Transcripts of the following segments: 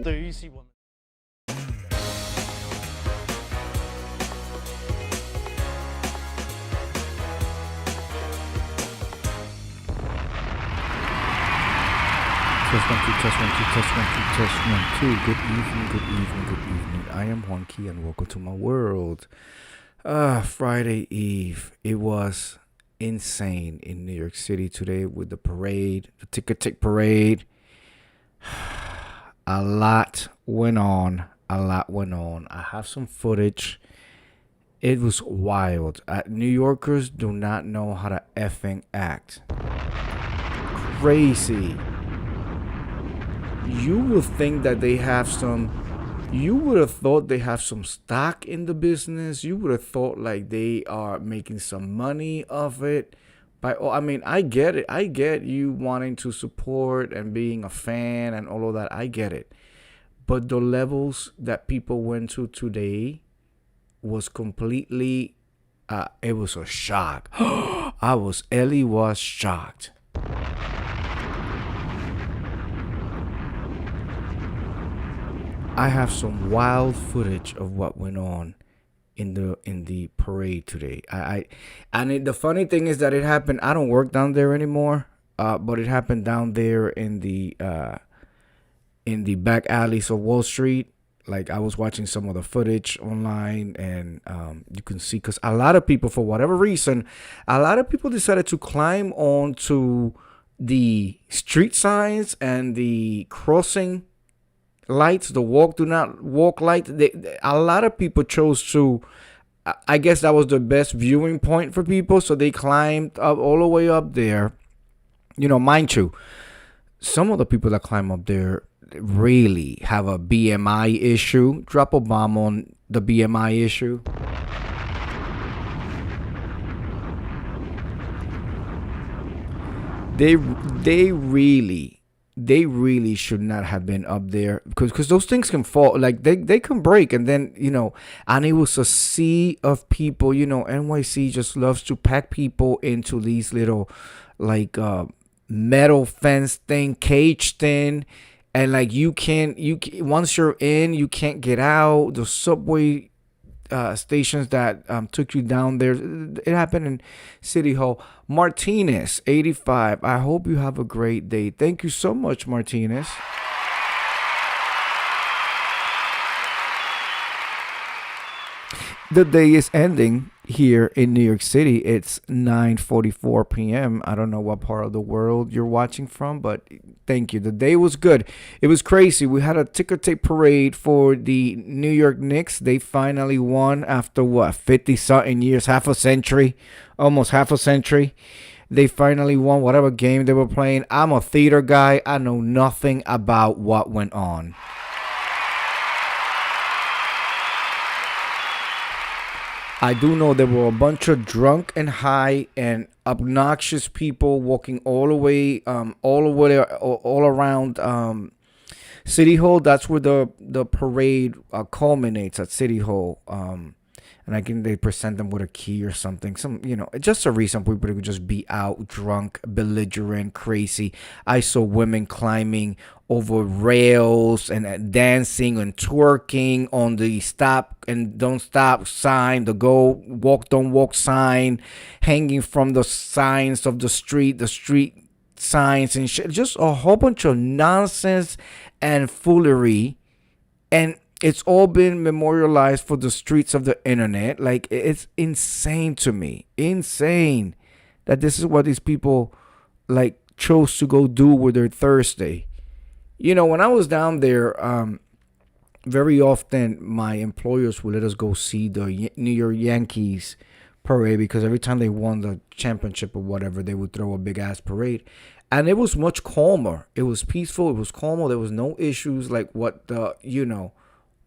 The easy one. Test one, two, test one, two, test one, two, test one, two. Good evening, good evening, good evening. I am Juanqui and welcome to my world. Friday Eve. It was insane in New York City today with the parade, the tick parade. A lot went on. A lot went on. I have some footage. It was wild. New Yorkers do not know how to effing act. Crazy. You would think that they have some. You would have thought they have some stock in the business. You would have thought like they are making some money off it. I mean, I get it. I get you wanting to support and being a fan and all of that. I get it. But the levels that people went to today was completely. It was a shock. Ellie was shocked. I have some wild footage of what went on in the parade today. The funny thing is that it happened. I don't work down there anymore, but it happened down there in the back alleys of Wall Street. Like I was watching some of the footage online, and you can see because a lot of people, for whatever reason, a lot of people decided to climb onto the street signs and the crossing lights, the walk do not walk light. A lot of people chose to, I guess that was the best viewing point for people, so they climbed up all the way up there. Mind you, some of the people that climb up there really have a BMI issue. Drop a bomb on the BMI issue. They really should not have been up there because those things can fall, like they can break, and then and it was a sea of people. NYC just loves to pack people into these little like metal fence thing, cage thing, and like once you're in, you can't get out. The subway stations that took you down there. It happened in City Hall. Martinez, 85. I hope you have a great day. Thank you so much, Martinez. The day is ending here in New York City. It's 9:44 p.m. I don't know what part of the world you're watching from, but thank you. The day was good. It was crazy. We had a ticker tape parade for the New York Knicks. They finally won after 50 something years, almost half a century. They finally won whatever game they were playing. I'm a theater guy. I know nothing about what went on. I do know there were a bunch of drunk and high and obnoxious people walking all around City Hall. That's where the parade culminates, at City Hall. And I think they present them with a key or something. Just a reason people could just be out drunk, belligerent, crazy. I saw women climbing over rails and dancing and twerking on the stop and don't stop sign, the go walk don't walk sign, hanging from the signs of the street signs and shit. Just a whole bunch of nonsense and foolery. And it's all been memorialized for the streets of the internet. Like, it's insane to me. Insane that this is what these people like chose to go do with their Thursday. When I was down there, very often my employers would let us go see the New York Yankees parade because every time they won the championship or whatever, they would throw a big ass parade. And it was much calmer. It was peaceful. It was calmer. There was no issues like what the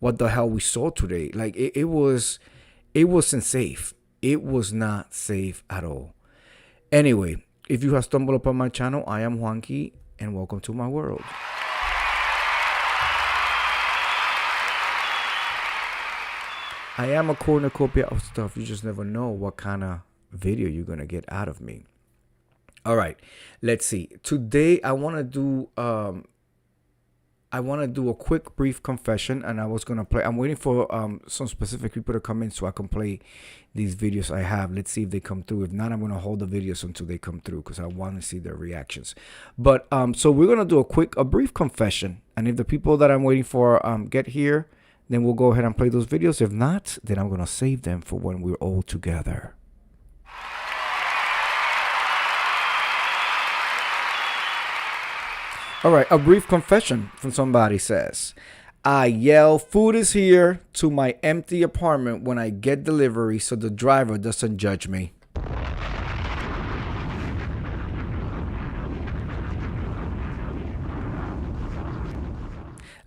hell we saw today. Like it wasn't safe. It was not safe at all. Anyway, if you have stumbled upon my channel, I am Juanqui and welcome to my world. I am a cornucopia of stuff. You just never know what kind of video you're going to get out of me. All right, let's see. Today I want to do I want to do a quick, brief confession, and I was gonna play. I'm waiting for some specific people to come in so I can play these videos I have. Let's see if they come through. If not, I'm gonna hold the videos until they come through because I want to see their reactions. But so we're gonna do a brief confession, and if the people that I'm waiting for get here, then we'll go ahead and play those videos. If not, then I'm gonna save them for when we're all together. All right, a brief confession from somebody says, I yell, food is here to my empty apartment when I get delivery so the driver doesn't judge me.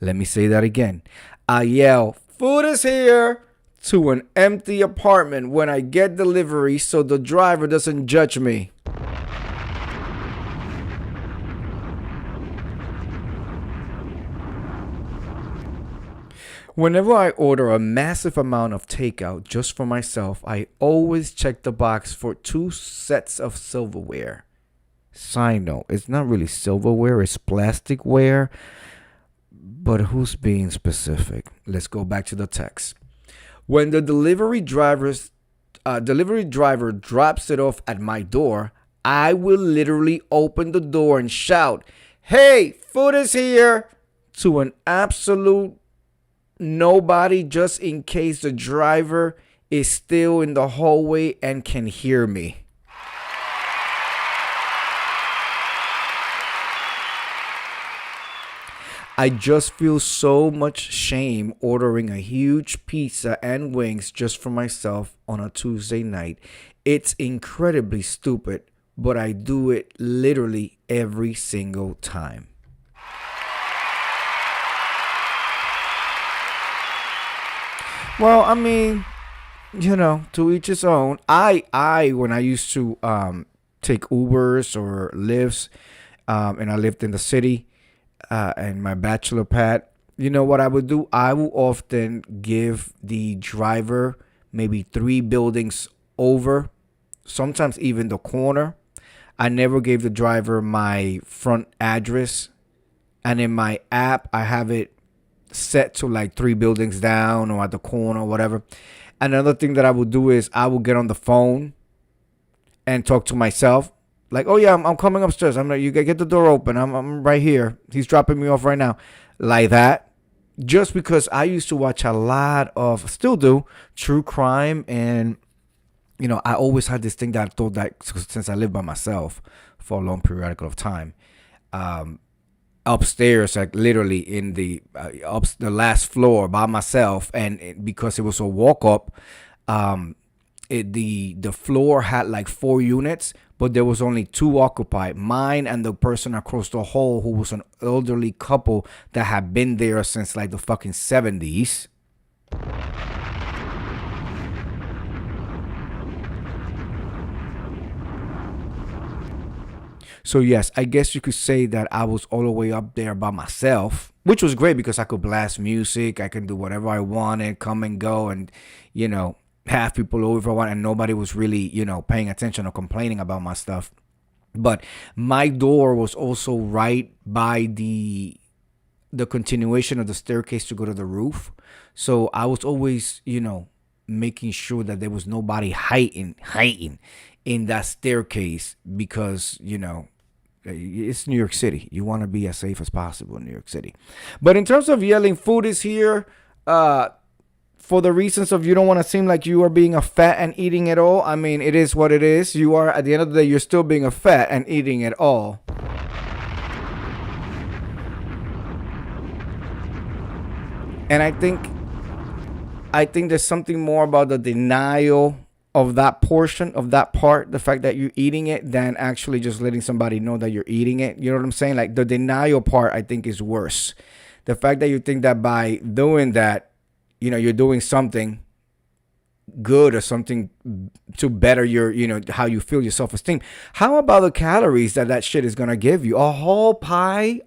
Let me say that again. I yell, food is here to an empty apartment when I get delivery so the driver doesn't judge me. Whenever I order a massive amount of takeout just for myself, I always check the box for 2 sets of silverware. Side note, it's not really silverware, it's plasticware. But who's being specific? Let's go back to the text. When the delivery driver drops it off at my door, I will literally open the door and shout, "Hey, food is here!" to an absolute nobody, just in case the driver is still in the hallway and can hear me. I just feel so much shame ordering a huge pizza and wings just for myself on a Tuesday night. It's incredibly stupid, but I do it literally every single time. Well, I mean, to each his own. I when I used to take Ubers or Lyfts, and I lived in the city, and my bachelor pad, you know what I would do? I would often give the driver maybe 3 buildings over, sometimes even the corner. I never gave the driver my front address, and in my app, I have it set to like 3 buildings down or at the corner or whatever. Another thing that I would do is I would get on the phone and talk to myself. Like, oh yeah, I'm coming upstairs. I'm like, you get the door open. I'm right here. He's dropping me off right now. Like that. Just because I used to watch a lot of, still do, true crime. And, I always had this thing that I thought that since I lived by myself for a long period of time, upstairs, like literally in the last floor by myself, and because it was a walk up, the floor had like 4 units, but there was only 2 occupied, mine and the person across the hall, who was an elderly couple that had been there since like the fucking 70s. So yes, I guess you could say that I was all the way up there by myself, which was great because I could blast music, I could do whatever I wanted, come and go, and have people over if I want, and nobody was really paying attention or complaining about my stuff. But my door was also right by the continuation of the staircase to go to the roof, so I was always making sure that there was nobody hiding in that staircase, because it's New York City. You want to be as safe as possible in New York City. But in terms of yelling, food is here, for the reasons of you don't want to seem like you are being a fat and eating it all. I mean, it is what it is. You are, at the end of the day, you're still being a fat and eating it all. And I think there's something more about the denial of that portion, of that part, the fact that you're eating it, than actually just letting somebody know that you're eating it. You know what I'm saying? Like, the denial part, I think, is worse. The fact that you think that by doing that, you're doing something good or something to better your, how you feel, your self-esteem. How about the calories that shit is going to give you? A whole pie,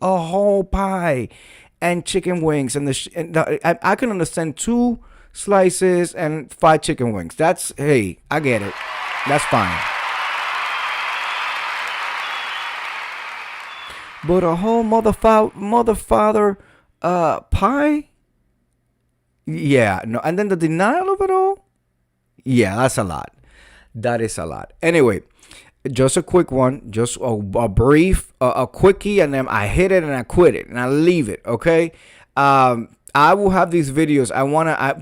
and chicken wings. I can understand 2 slices and 5 chicken wings. Hey, I get it. That's fine. But a whole mother father Pie. Yeah, no, and then the denial of it all. Yeah, that's a lot. That is a lot. Anyway, just a quick one, just a brief, a quickie, and then I hit it and I quit it and I leave it. Okay. I will have these videos.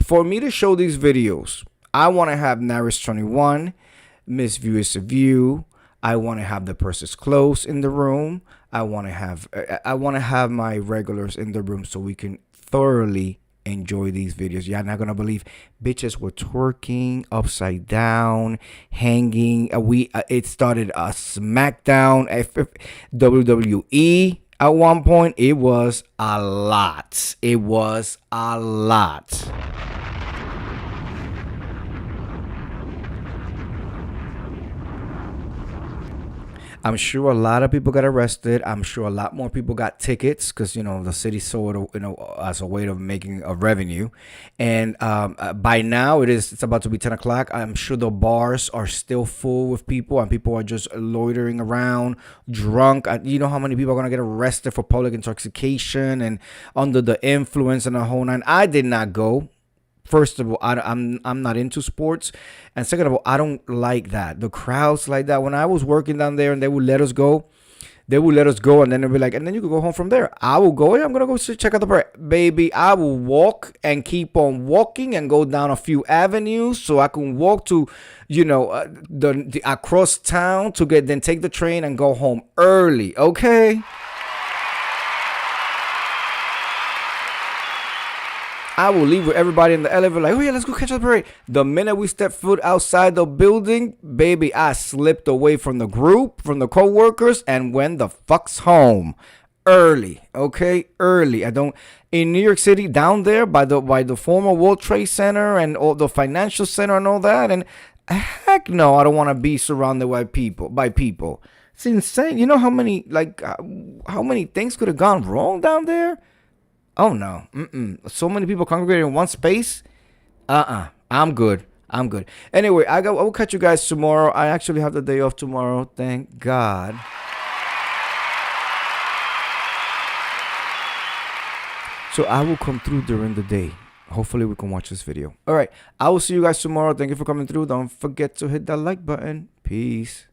For me to show these videos, I want to have Naris 21, Miss View is a View. I want to have the purses close in the room. I want to have my regulars in the room so we can thoroughly enjoy these videos. You're not gonna believe bitches were twerking upside down, hanging. It started a SmackDown, WWE. At one point, it was a lot. It was a lot. I'm sure a lot of people got arrested. I'm sure a lot more people got tickets because the city saw it, as a way of making a revenue. And by now it's about to be 10 o'clock. I'm sure the bars are still full with people, and people are just loitering around, drunk. You know how many people are gonna get arrested for public intoxication and under the influence and the whole nine. I did not go. First of all, I'm not into sports, and second of all, I don't like that. The crowds like that. When I was working down there, and they would let us go, and then they'd be like, and then you could go home from there. I will go. Yeah, I'm gonna go check out the parade, baby. I will walk and keep on walking and go down a few avenues so I can walk to, the across town to then take the train and go home early. Okay. I will leave with everybody in the elevator like, oh yeah, let's go catch the parade. The minute we step foot outside the building, baby, I slipped away from the group, from the co-workers, and went the fucks home early. Okay, early. I don't in New York City, down there by the former World Trade Center and all the financial center and all that. And heck no, I don't want to be surrounded by people. It's insane. You know how many things could have gone wrong down there? Oh no. So many people congregating in one space. I'm good. Anyway, I will catch you guys tomorrow. I actually have the day off tomorrow. Thank God. So I will come through during the day. Hopefully we can watch this video. All right. I will see you guys tomorrow. Thank you for coming through. Don't forget to hit that like button. Peace.